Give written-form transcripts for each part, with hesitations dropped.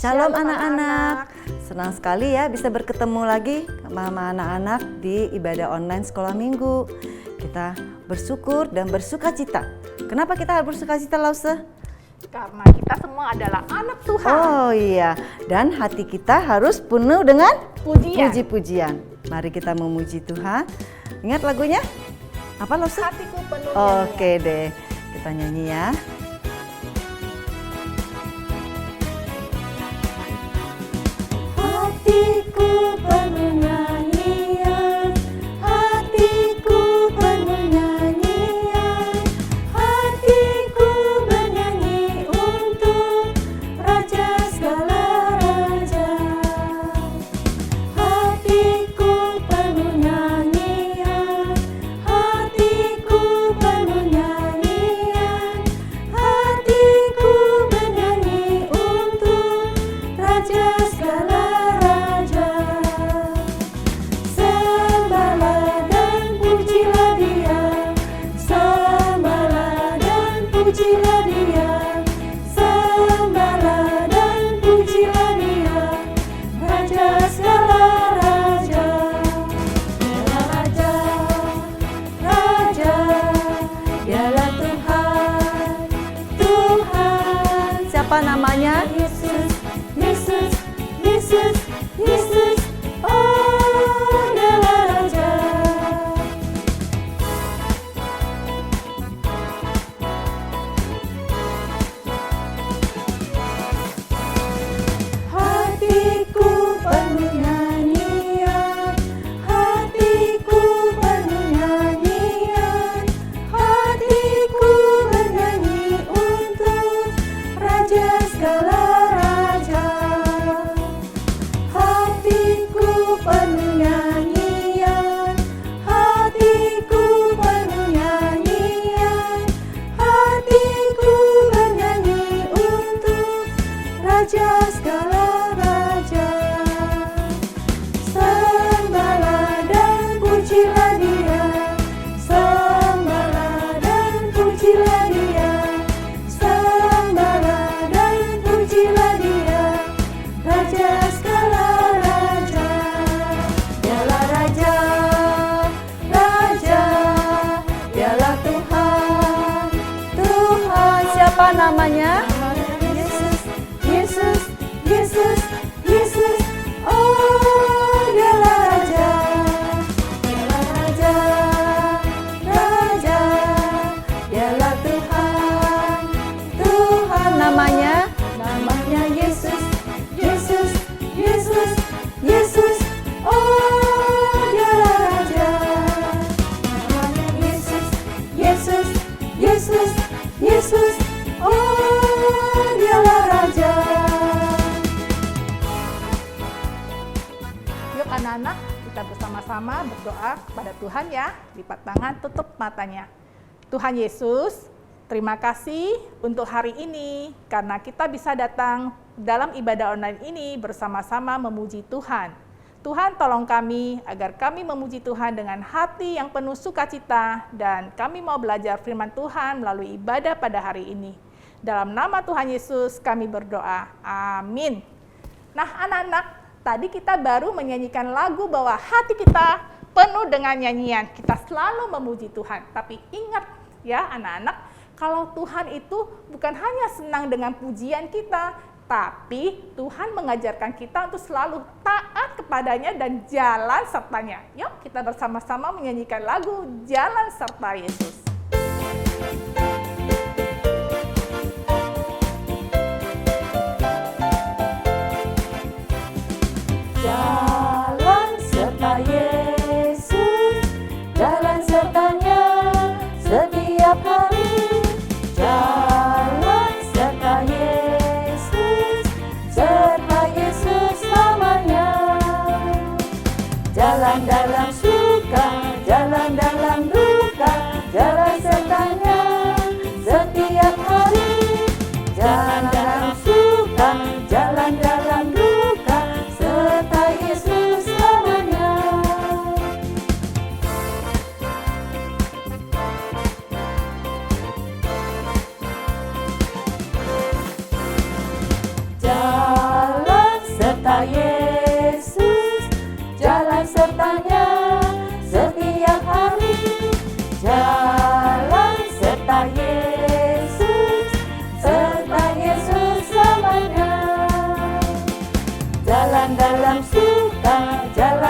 Shalom anak-anak, senang sekali ya bisa bertemu lagi sama anak-anak di ibadah online sekolah minggu. Kita bersyukur dan bersuka cita. Kenapa kita harus bersuka cita, Lause? Karena kita semua adalah anak Tuhan. Oh iya, dan hati kita harus penuh dengan puji-pujian. Mari kita memuji Tuhan. Ingat lagunya? Apa, Lause? Hatiku penuh nyanyian. Oke deh, kita nyanyi ya. Hatiku penuh nyanyian, hatiku penuh nyanyian, hatiku bernyanyi untuk Raja segala raja. Hatiku penuh nyanyian, hatiku penuh nyanyian, hatiku bernyanyi untuk Raja segala pujilah dia, sembahlah dan pujilah dia, Raja segala raja. Dialah Raja, Raja, dialah Tuhan, Tuhan. Siapa namanya? Yesus, Yesus, Yesus, Yesus. Oh, dialah Raja. Raja segala raja, sembahlah dan pujilah dia, sembahlah dan pujilah dia, sembahlah dan pujilah dia, Raja segala raja. Dialah Raja, Raja, dialah Tuhan, Tuhan. Siapa namanya? Yesus, Yesus, oh dialah Raja, dialah Raja, Raja, dialah Tuhan, Tuhan. Namanya Yesus, Yesus, Yesus, Yesus, oh dialah Raja. Namanya Yesus, Yesus, Yesus, Yesus, oh dialah Raja. Anak-anak, kita bersama-sama berdoa kepada Tuhan ya. Lipat tangan, tutup matanya. Tuhan Yesus, terima kasih untuk hari ini karena kita bisa datang dalam ibadah online ini bersama-sama memuji Tuhan. Tuhan tolong kami agar kami memuji Tuhan dengan hati yang penuh sukacita dan kami mau belajar firman Tuhan melalui ibadah pada hari ini. Dalam nama Tuhan Yesus kami berdoa. Amin. Nah anak-anak, tadi kita baru menyanyikan lagu bahwa hati kita penuh dengan nyanyian. Kita selalu memuji Tuhan. Tapi ingat ya anak-anak, kalau Tuhan itu bukan hanya senang dengan pujian kita, tapi Tuhan mengajarkan kita untuk selalu taat kepadanya dan jalan sertanya. Yuk kita bersama-sama menyanyikan lagu Jalan Serta Yesus. Jalan serta Yesus, jalan sertanya setiap hari. Jalan serta Yesus, serta Yesus selamanya. Jalan dalam suka, jalan dalam duka, jalan sertanya setiap hari. Jalan dalam suka, jalan dalam duka, serta Yesus selamanya.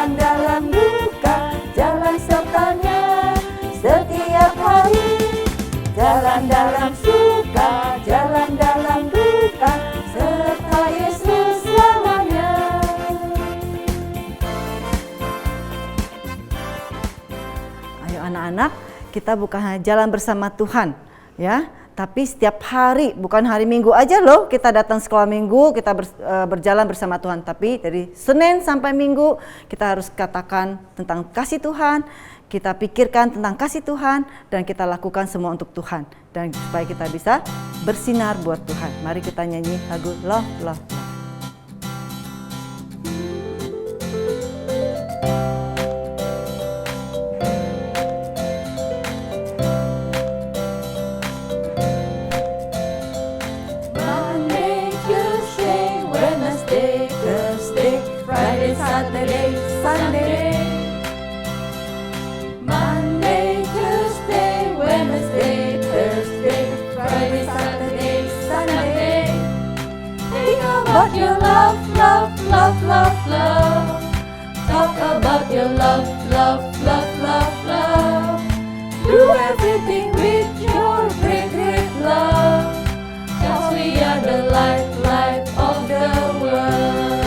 jalan dalam duka, jalan sertanya setiap hari. Jalan dalam suka, jalan dalam duka, serta Yesus selamanya. Ayo anak-anak, kita bukan hanya jalan bersama Tuhan, ya, tapi setiap hari, bukan hari Minggu aja loh kita datang sekolah Minggu, kita berjalan bersama Tuhan. Tapi dari Senin sampai Minggu kita harus katakan tentang kasih Tuhan, kita pikirkan tentang kasih Tuhan, dan kita lakukan semua untuk Tuhan. Dan supaya kita bisa bersinar buat Tuhan. Mari kita nyanyi lagu Love, Love, Love. Monday, Tuesday, Wednesday, Thursday, Friday, Saturday, Sunday. Monday, Tuesday, Wednesday, Thursday, Friday, Saturday, Sunday. Think about your love, love, love, love, love. Talk about your love, love, love, love, love. Do everything with your great, great love. 'Cause we are the light, light of the world.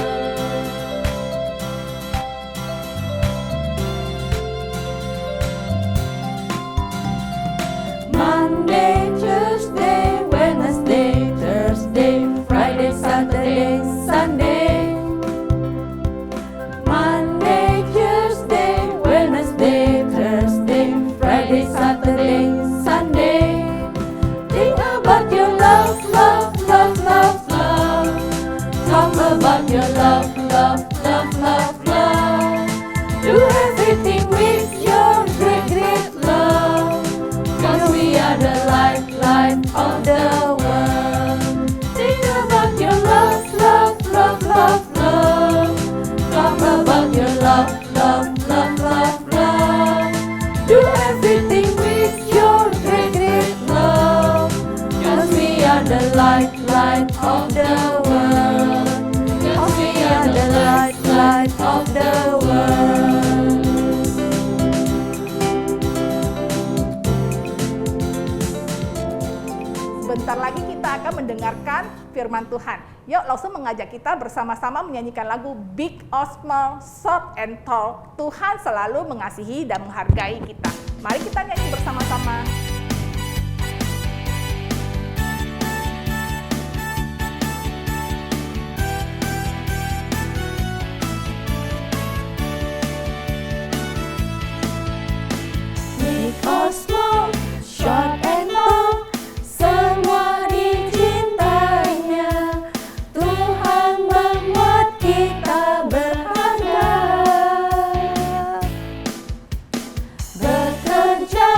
Monday, Tuesday, Wednesday, Thursday, Friday, Saturday, Sunday. Monday, Tuesday, Wednesday, Thursday, Friday, Saturday, Sunday. Think about your love, love, love, love, love. Talk about your love, love, love, love, love. Do everything with your great, great love. 'Cause we are the light, light of the world. Think about your love, love, love, love, love. Talk about your love, love, love, love, love. Do everything with your great, great love. 'Cause we are the light, light of the world. 'Cause we are the light, light of the world. Sebentar lagi kita akan mendengarkan firman Tuhan. Yuk langsung mengajak kita bersama-sama menyanyikan lagu Big or Small, Short and Tall. Tuhan selalu mengasihi dan menghargai kita. Mari kita nyanyi bersama-sama. Big or small, short and tall, semua dicintainya. Tuhan membuat kita berharga. Bekerja,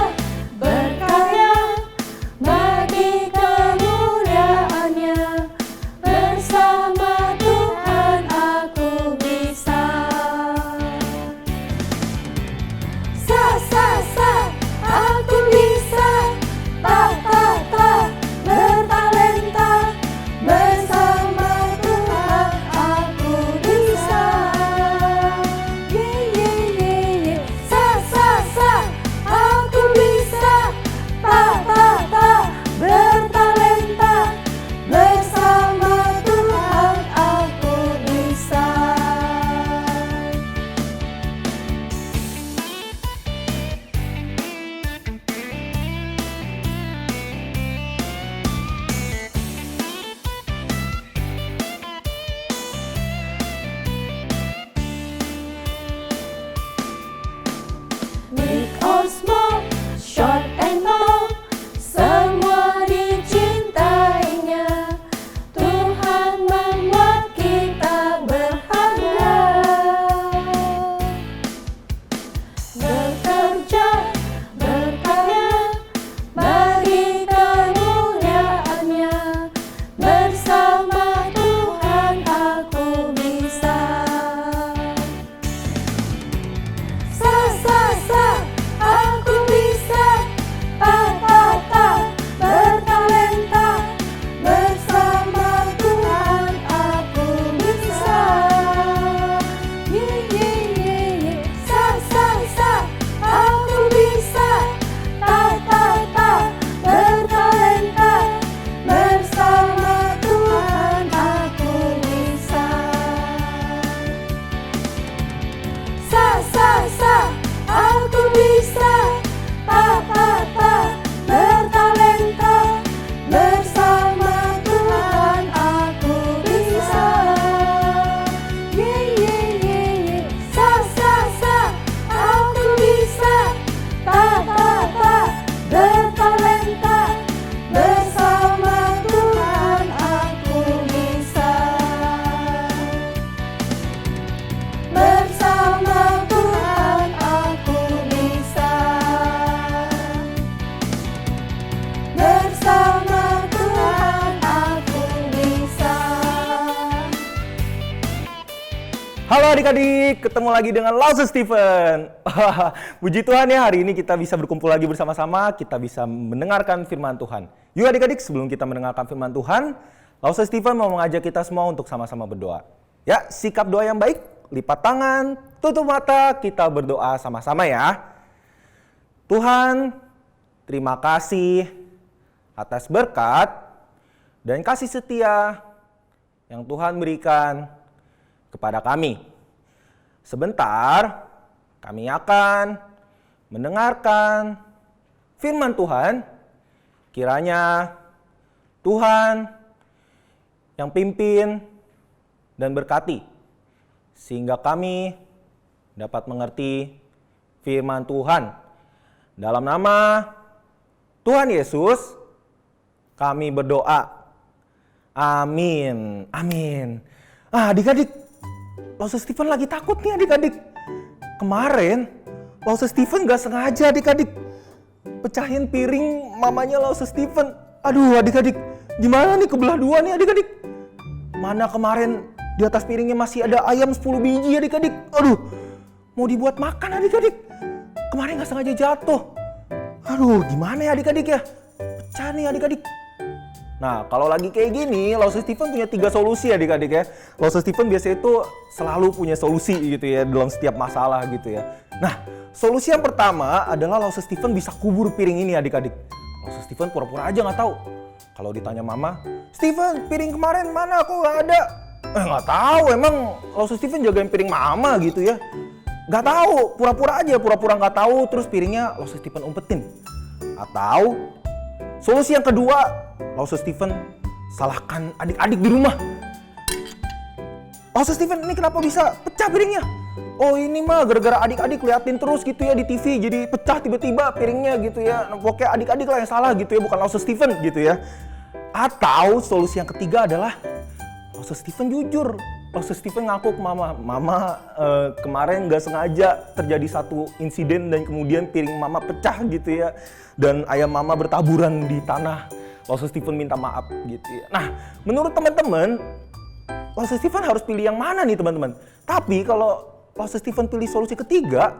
adik-adik, ketemu lagi dengan Lause Stephen. Puji Tuhan ya, hari ini kita bisa berkumpul lagi bersama-sama, kita bisa mendengarkan firman Tuhan. Yuk adik-adik, sebelum kita mendengarkan firman Tuhan, Lause Stephen mau mengajak kita semua untuk sama-sama berdoa. Ya, sikap doa yang baik, lipat tangan, tutup mata, kita berdoa sama-sama ya. Tuhan, terima kasih atas berkat dan kasih setia yang Tuhan berikan kepada kami. Sebentar, kami akan mendengarkan firman Tuhan. Kiranya Tuhan yang pimpin dan berkati, sehingga kami dapat mengerti firman Tuhan. Dalam nama Tuhan Yesus, kami berdoa. Amin. Amin. Adik-adik, Lause Stephen lagi takut nih adik-adik. Kemarin, Lause Stephen gak sengaja adik-adik pecahin piring mamanya Lause Stephen. Aduh adik-adik, gimana nih kebelah dua nih adik-adik. Mana kemarin di atas piringnya masih ada ayam 10 biji adik-adik. Aduh, mau dibuat makan adik-adik. Kemarin gak sengaja jatuh. Aduh, gimana ya adik-adik ya? Pecah nih adik-adik. Nah, kalau lagi kayak gini, Lause Stephen punya 3 solusi adik-adik ya. Lause Stephen biasanya itu selalu punya solusi gitu ya dalam setiap masalah gitu ya. Nah, solusi yang pertama adalah Lause Stephen bisa kubur piring ini adik-adik. Lause Stephen pura-pura aja nggak tahu. Kalau ditanya mama, Stephen piring kemarin mana? Kok nggak ada? Nggak tahu. Emang Lause Stephen jagain piring mama gitu ya? Nggak tahu. Pura-pura aja, pura-pura nggak tahu. Terus piringnya Lause Stephen umpetin. Atau solusi yang kedua, Lause Stephen salahkan adik-adik di rumah. Lause Stephen, ini kenapa bisa pecah piringnya? Oh ini mah gara-gara adik-adik liatin terus gitu ya di TV, jadi pecah tiba-tiba piringnya gitu ya. Pokoknya adik-adik lah yang salah gitu ya, bukan Lause Stephen gitu ya. Atau solusi yang ketiga adalah Lause Stephen jujur. Lause Stephen ngaku ke mama kemarin nggak sengaja terjadi satu insiden dan kemudian piring mama pecah gitu ya. Dan ayam mama bertaburan di tanah. Lause Stephen minta maaf gitu ya. Nah, menurut teman-teman, Lause Stephen harus pilih yang mana nih teman-teman? Tapi kalau Lause Stephen pilih solusi ketiga,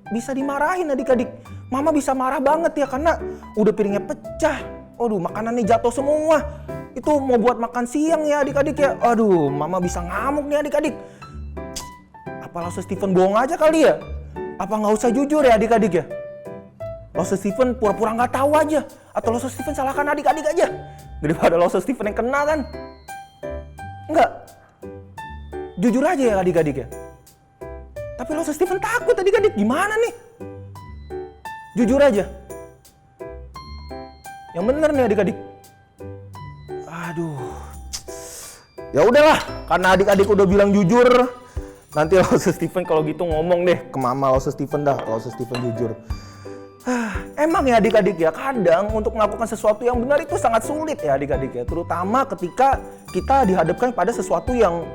bisa dimarahin adik-adik. Mama bisa marah banget ya karena udah piringnya pecah. Aduh, makanannya jatuh semua. Itu mau buat makan siang ya adik-adik ya. Aduh, mama bisa ngamuk nih adik-adik. Apa Lause Stephen bohong aja kali ya? Apa nggak usah jujur ya adik-adik ya? Lause Stephen pura-pura nggak tahu aja, atau Lause Stephen salahkan adik-adik aja daripada Lause Stephen yang kena kan? Enggak, jujur aja ya adik-adik ya. Tapi Lause Stephen takut adik-adik, gimana nih? Jujur aja. Yang bener nih adik-adik. Aduh, ya udahlah, karena adik-adik udah bilang jujur, nanti Lause Stephen kalau gitu ngomong deh ke mama Lause Stephen dah, Lause Stephen jujur. Emang ya adik-adik ya, kadang untuk melakukan sesuatu yang benar itu sangat sulit ya adik-adik ya. Terutama ketika kita dihadapkan pada sesuatu yang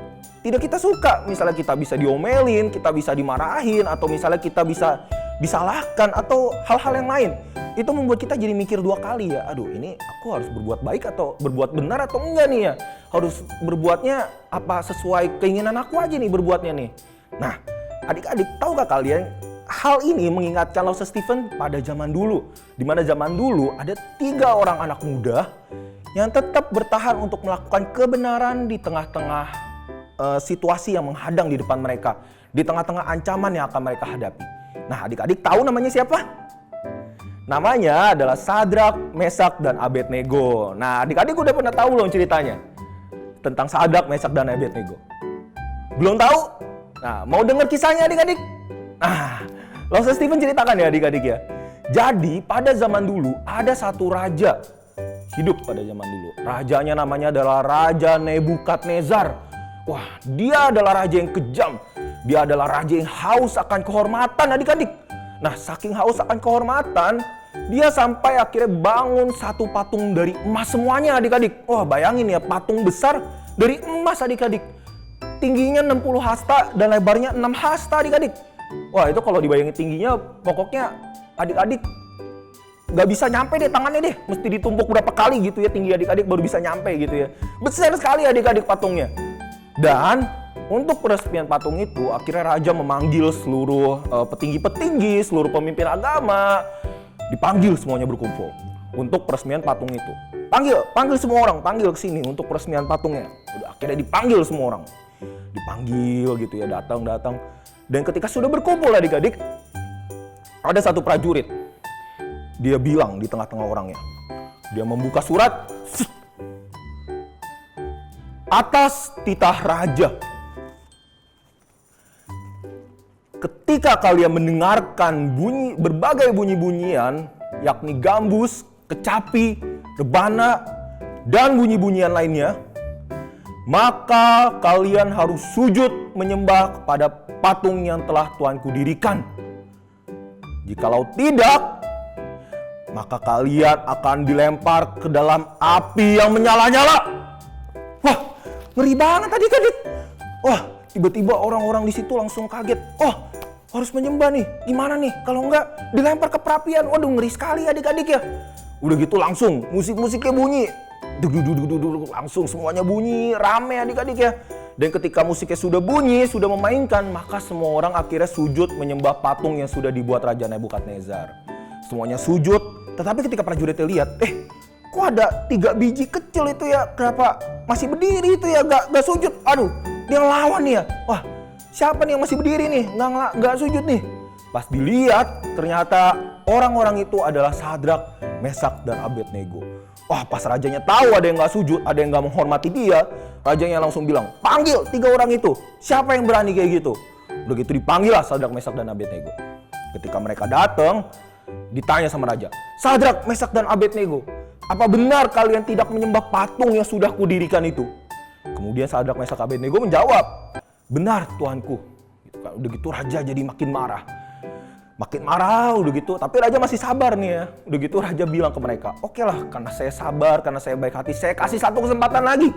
tidak kita suka. Misalnya kita bisa diomelin, kita bisa dimarahin, atau misalnya kita bisa disalahkan, atau hal-hal yang lain. Itu membuat kita jadi mikir 2 kali ya. Aduh, ini aku harus berbuat baik atau berbuat benar atau enggak nih ya. Harus berbuatnya apa sesuai keinginan aku aja nih berbuatnya nih. Nah, adik-adik tahu gak kalian? Hal ini mengingatkan Lause Stephen pada zaman dulu, di mana zaman dulu ada 3 orang anak muda yang tetap bertahan untuk melakukan kebenaran di tengah-tengah situasi yang menghadang di depan mereka, di tengah-tengah ancaman yang akan mereka hadapi. Nah, adik-adik tahu namanya siapa? Namanya adalah Sadrak, Mesak, dan Abednego. Nah, adik-adik udah pernah tahu belum ceritanya tentang Sadrak, Mesak, dan Abednego? Belum tahu? Nah, mau dengar kisahnya adik-adik? Nah, Lause Stephen ceritakan ya adik-adik ya. Jadi pada zaman dulu ada satu raja hidup pada zaman dulu. Rajanya namanya adalah Raja Nebukadnezar. Wah, dia adalah raja yang kejam. Dia adalah raja yang haus akan kehormatan adik-adik. Nah, saking haus akan kehormatan, dia sampai akhirnya bangun satu patung dari emas semuanya adik-adik. Wah, bayangin ya, patung besar dari emas adik-adik. Tingginya 60 hasta dan lebarnya 6 hasta adik-adik. Wah, itu kalau dibayangin tingginya, pokoknya adik-adik nggak bisa nyampe deh tangannya deh. Mesti ditumpuk berapa kali gitu ya tinggi adik-adik baru bisa nyampe gitu ya. Besar sekali adik-adik patungnya. Dan Untuk peresmian patung itu, akhirnya raja memanggil seluruh petinggi-petinggi, seluruh pemimpin agama, dipanggil semuanya berkumpul untuk peresmian patung itu. Panggil semua orang, panggil ke sini untuk peresmian patungnya. Udah, akhirnya dipanggil semua orang. Dipanggil gitu ya, datang. Dan ketika sudah berkumpul adik-adik, ada satu prajurit. Dia bilang di tengah-tengah orangnya. Dia membuka surat. Atas titah raja. Ketika kalian mendengarkan berbagai bunyi-bunyian, yakni gambus, kecapi, rebana, dan bunyi-bunyian lainnya, maka kalian harus sujud menyembah kepada patung yang telah Tuanku dirikan. Jikalau tidak, maka kalian akan dilempar ke dalam api yang menyala-nyala. Wah, ngeri banget adik-adik. Wah, tiba-tiba orang-orang di situ langsung kaget. Oh, harus menyembah nih. Gimana nih? Kalau enggak dilempar ke perapian. Waduh, ngeri sekali adik-adik ya. Udah gitu langsung musik-musiknya bunyi. Langsung semuanya bunyi, rame adik-adik ya. Dan ketika musiknya sudah bunyi, sudah memainkan, maka semua orang akhirnya sujud menyembah patung yang sudah dibuat Raja Nebukadnezar. Semuanya sujud, tetapi ketika prajuritnya lihat, kok ada 3 biji kecil itu ya? Kenapa masih berdiri itu ya? Gak sujud. Aduh, dia ngelawan nih ya. Wah, siapa nih yang masih berdiri nih? Nggak sujud nih. Pas dilihat, ternyata orang-orang itu adalah Sadrak, Mesak, dan Abednego. Wah, pas rajanya tahu ada yang nggak sujud, ada yang nggak menghormati dia, rajanya langsung bilang, panggil 3 orang itu. Siapa yang berani kayak gitu? Udah gitu dipanggil lah Sadrak, Mesak, dan Abednego. Ketika mereka datang, ditanya sama raja, Sadrak, Mesak, dan Abednego, apa benar kalian tidak menyembah patung yang sudah kudirikan itu? Kemudian Sadrak, Mesak, Abednego menjawab, benar Tuanku. Udah gitu raja jadi makin marah. Udah gitu, tapi raja masih sabar nih ya. Udah gitu raja bilang ke mereka, oke lah, karena saya sabar, karena saya baik hati, saya kasih satu kesempatan lagi.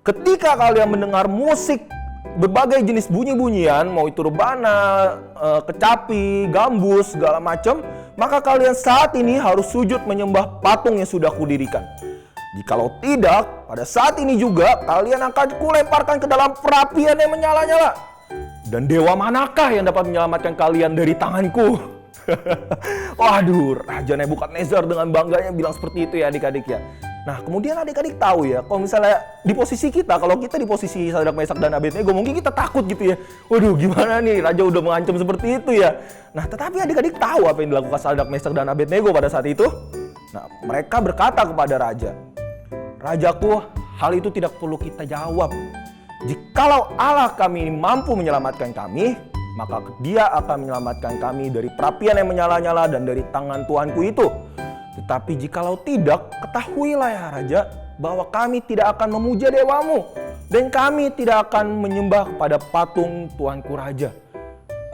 Ketika kalian mendengar musik berbagai jenis bunyi-bunyian, mau itu rebana, kecapi, gambus, segala macam, maka kalian saat ini harus sujud menyembah patung yang sudah kudirikan. Jikalau tidak, pada saat ini juga kalian akan kulemparkan ke dalam perapian yang menyala-nyala. Dan dewa manakah yang dapat menyelamatkan kalian dari tanganku? Waduh, Raja Nebukadnezar dengan bangganya bilang seperti itu ya adik-adik ya. Nah, kemudian adik-adik tahu ya, kalau misalnya di posisi kita, kalau kita di posisi Sadrak, Mesak, dan Abednego, mungkin kita takut gitu ya. Waduh, gimana nih, Raja udah mengancam seperti itu ya. Nah, tetapi adik-adik tahu apa yang dilakukan Sadrak, Mesak, dan Abednego pada saat itu? Nah, mereka berkata kepada Raja, Rajaku, hal itu tidak perlu kita jawab. Jikalau Allah kami mampu menyelamatkan kami, maka dia akan menyelamatkan kami dari perapian yang menyala-nyala dan dari tangan Tuanku itu. Tetapi jikalau tidak, ketahuilah ya Raja, bahwa kami tidak akan memuja dewamu, dan kami tidak akan menyembah kepada patung Tuanku Raja.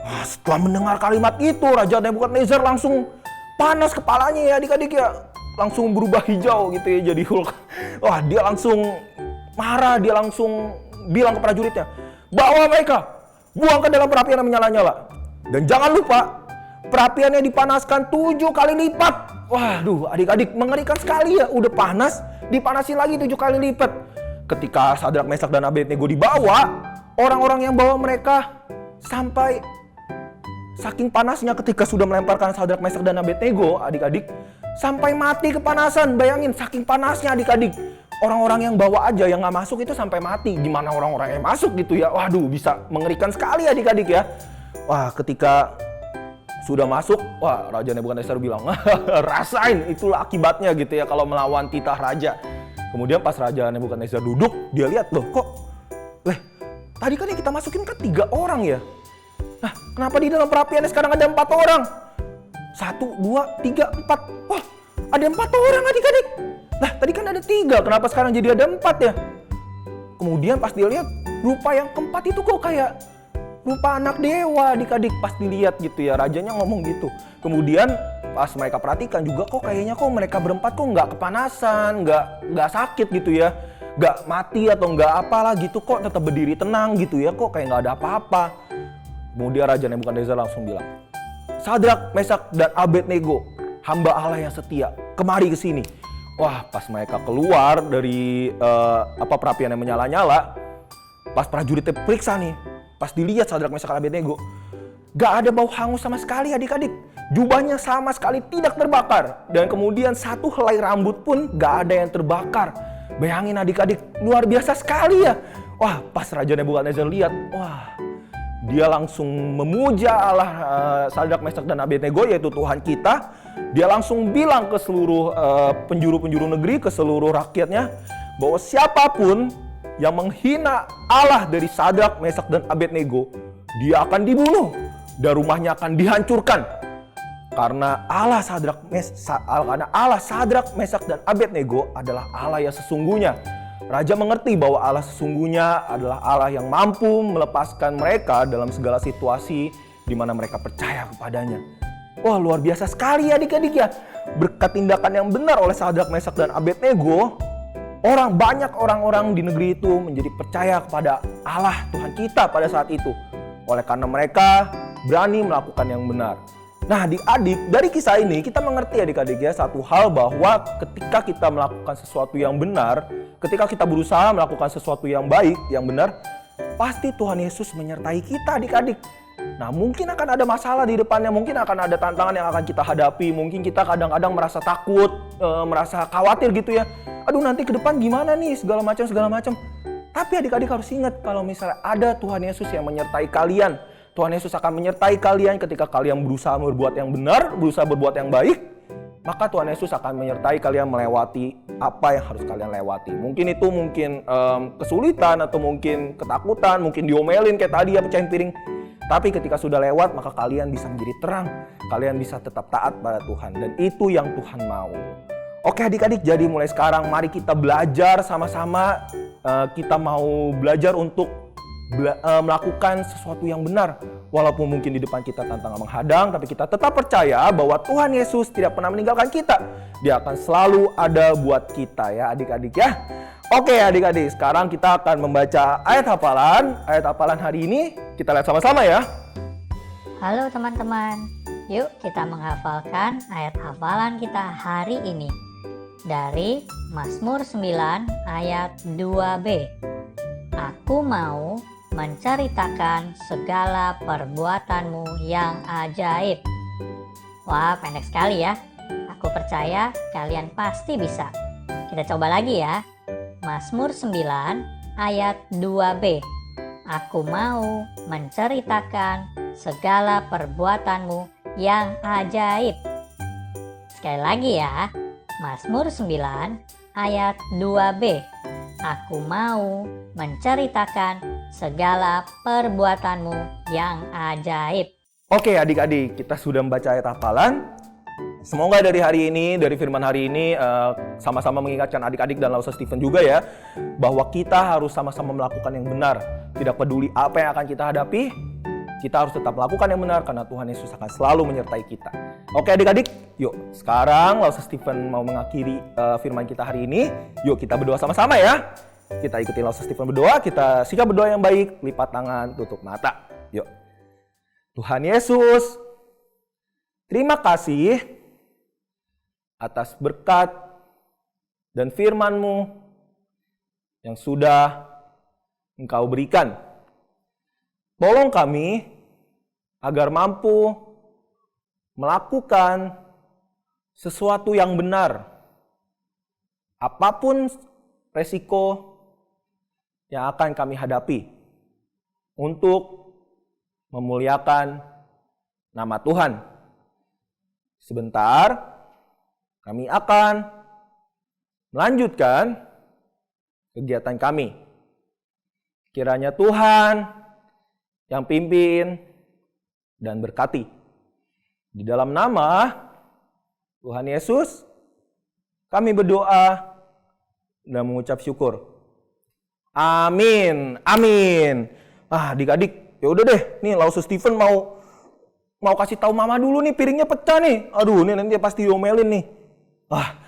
Wah, setelah mendengar kalimat itu, Raja Nebukadnezar langsung panas kepalanya ya adik-adik ya. Langsung berubah hijau gitu ya, jadi Hulk. Wah, dia langsung marah, dia langsung bilang ke prajuritnya, bawa mereka, buang ke dalam perapian yang menyala-nyala. Dan jangan lupa, perapiannya dipanaskan 7 kali lipat. Waduh, adik-adik, mengerikan sekali ya. Udah panas, dipanasin lagi 7 kali lipat. Ketika Sadrak, Mesak, dan Abednego dibawa, orang-orang yang bawa mereka sampai saking panasnya ketika sudah melemparkan Sadrak, Mesak, dan Abednego, adik-adik, sampai mati kepanasan. Bayangin, saking panasnya adik-adik. Orang-orang yang bawa aja yang nggak masuk itu sampai mati. Gimana orang-orang yang masuk gitu ya? Waduh, bisa mengerikan sekali adik-adik ya. Wah, ketika sudah masuk, wah Raja Nebukadnezar bilang, rasain itulah akibatnya gitu ya kalau melawan titah raja. Kemudian pas Raja Nebukadnezar duduk, dia lihat loh kok, tadi kan yang kita masukin kan 3 orang ya. Nah, kenapa di dalam perapiannya sekarang ada 4 orang? 1, 2, 3, 4. Wah, ada 4 orang adik-adik. Lah, tadi kan ada 3, kenapa sekarang jadi ada 4 ya? Kemudian pas dia lihat, rupa yang keempat itu kok kayak rupa anak dewa adik-adik pas dilihat gitu ya. Rajanya ngomong gitu. Kemudian pas mereka perhatikan juga kok kayaknya kok mereka berempat kok nggak kepanasan, nggak sakit gitu ya. Nggak mati atau nggak apalah gitu, kok tetap berdiri tenang gitu ya. Kok kayak nggak ada apa-apa. Kemudian Raja Nebukadnezar langsung bilang, Sadrak, Mesak, dan Abednego, hamba Allah yang setia, kemari ke sini. Wah, pas mereka keluar dari perapian yang menyala-nyala, Pas prajuritnya periksa nih, pas dilihat Sadrak, Mesak, dan Abednego, gak ada bau hangus sama sekali adik-adik. Jubahnya sama sekali tidak terbakar. Dan kemudian satu helai rambut pun gak ada yang terbakar. Bayangin adik-adik, luar biasa sekali ya. Wah, pas Raja Nebukadnezar lihat, wah, dia langsung memuja Allah Sadrak, Mesak, dan Abednego, yaitu Tuhan kita. Dia langsung bilang ke seluruh penjuru-penjuru negeri, ke seluruh rakyatnya, bahwa siapapun yang menghina Allah dari Sadrak, Mesak, dan Abednego, dia akan dibunuh dan rumahnya akan dihancurkan. Karena Allah Sadrak, Mesak, dan Abednego adalah Allah yang sesungguhnya. Raja mengerti bahwa Allah sesungguhnya adalah Allah yang mampu melepaskan mereka dalam segala situasi di mana mereka percaya kepadanya. Wah, luar biasa sekali ya adik-adik ya. Berkat tindakan yang benar oleh Sadrak, Mesak, dan Abednego, banyak orang-orang di negeri itu menjadi percaya kepada Allah Tuhan kita pada saat itu. Oleh karena mereka berani melakukan yang benar. Nah adik-adik, dari kisah ini kita mengerti adik-adik ya satu hal, bahwa ketika kita melakukan sesuatu yang benar, ketika kita berusaha melakukan sesuatu yang baik, yang benar, pasti Tuhan Yesus menyertai kita adik-adik. Nah mungkin akan ada masalah di depannya, mungkin akan ada tantangan yang akan kita hadapi, mungkin kita kadang-kadang merasa takut, merasa khawatir gitu ya. Aduh nanti ke depan gimana nih, segala macam. Tapi adik-adik harus ingat kalau misalnya ada Tuhan Yesus yang menyertai kalian. Tuhan Yesus akan menyertai kalian ketika kalian berusaha berbuat yang benar, berusaha berbuat yang baik. Maka Tuhan Yesus akan menyertai kalian melewati apa yang harus kalian lewati. Mungkin itu kesulitan atau mungkin ketakutan, mungkin diomelin kayak tadi ya, pecahin piring. Tapi ketika sudah lewat maka kalian bisa menjadi terang. Kalian bisa tetap taat pada Tuhan. Dan itu yang Tuhan mau. Oke adik-adik, jadi mulai sekarang mari kita belajar sama-sama. Kita mau belajar untuk melakukan sesuatu yang benar. Walaupun mungkin di depan kita tantangan menghadang, tapi kita tetap percaya bahwa Tuhan Yesus tidak pernah meninggalkan kita. Dia akan selalu ada buat kita ya adik-adik ya. Oke adik-adik, sekarang kita akan membaca ayat hafalan. Ayat hafalan hari ini kita lihat sama-sama ya. Halo teman-teman, yuk kita menghafalkan ayat hafalan kita hari ini. Dari Mazmur 9 ayat 2b. Aku mau menceritakan segala perbuatanmu yang ajaib. Wah, pendek sekali ya. Aku percaya kalian pasti bisa. Kita coba lagi ya. Mazmur 9 ayat 2b. Aku mau menceritakan segala perbuatanmu yang ajaib. Sekali lagi ya. Mazmur 9 ayat 2b. Aku mau menceritakan segala perbuatanmu yang ajaib. Oke adik-adik, kita sudah membaca ayat hafalan. Semoga dari hari ini, dari firman hari ini, sama-sama mengingatkan adik-adik dan Lausa Stephen juga ya, bahwa kita harus sama-sama melakukan yang benar. Tidak peduli apa yang akan kita hadapi, kita harus tetap melakukan yang benar karena Tuhan Yesus akan selalu menyertai kita. Oke adik-adik, yuk sekarang Lausa Stephen mau mengakhiri firman kita hari ini. Yuk kita berdoa sama-sama ya. Kita ikuti Lausa Stephen berdoa, kita sikap berdoa yang baik, lipat tangan, tutup mata. Yuk. Tuhan Yesus, terima kasih atas berkat dan firman-Mu yang sudah Engkau berikan. Tolong kami agar mampu melakukan sesuatu yang benar. Apapun resiko yang akan kami hadapi untuk memuliakan nama Tuhan. Sebentar, kami akan melanjutkan kegiatan kami. Kiranya Tuhan yang pimpin dan berkati. Di dalam nama Tuhan Yesus, kami berdoa dan mengucap syukur. Amin. Amin. Adik-adik, ya udah deh. Nih Lausa Stephen mau kasih tahu mama dulu nih, piringnya pecah nih. Aduh, ini nanti pasti diomelin nih.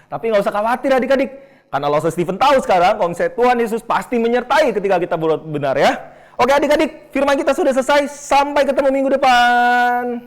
Tapi nggak usah khawatir adik-adik. Karena Lausa Stephen tahu sekarang konsep Tuhan Yesus pasti menyertai ketika kita berbuat benar ya. Oke adik-adik, firman kita sudah selesai. Sampai ketemu minggu depan.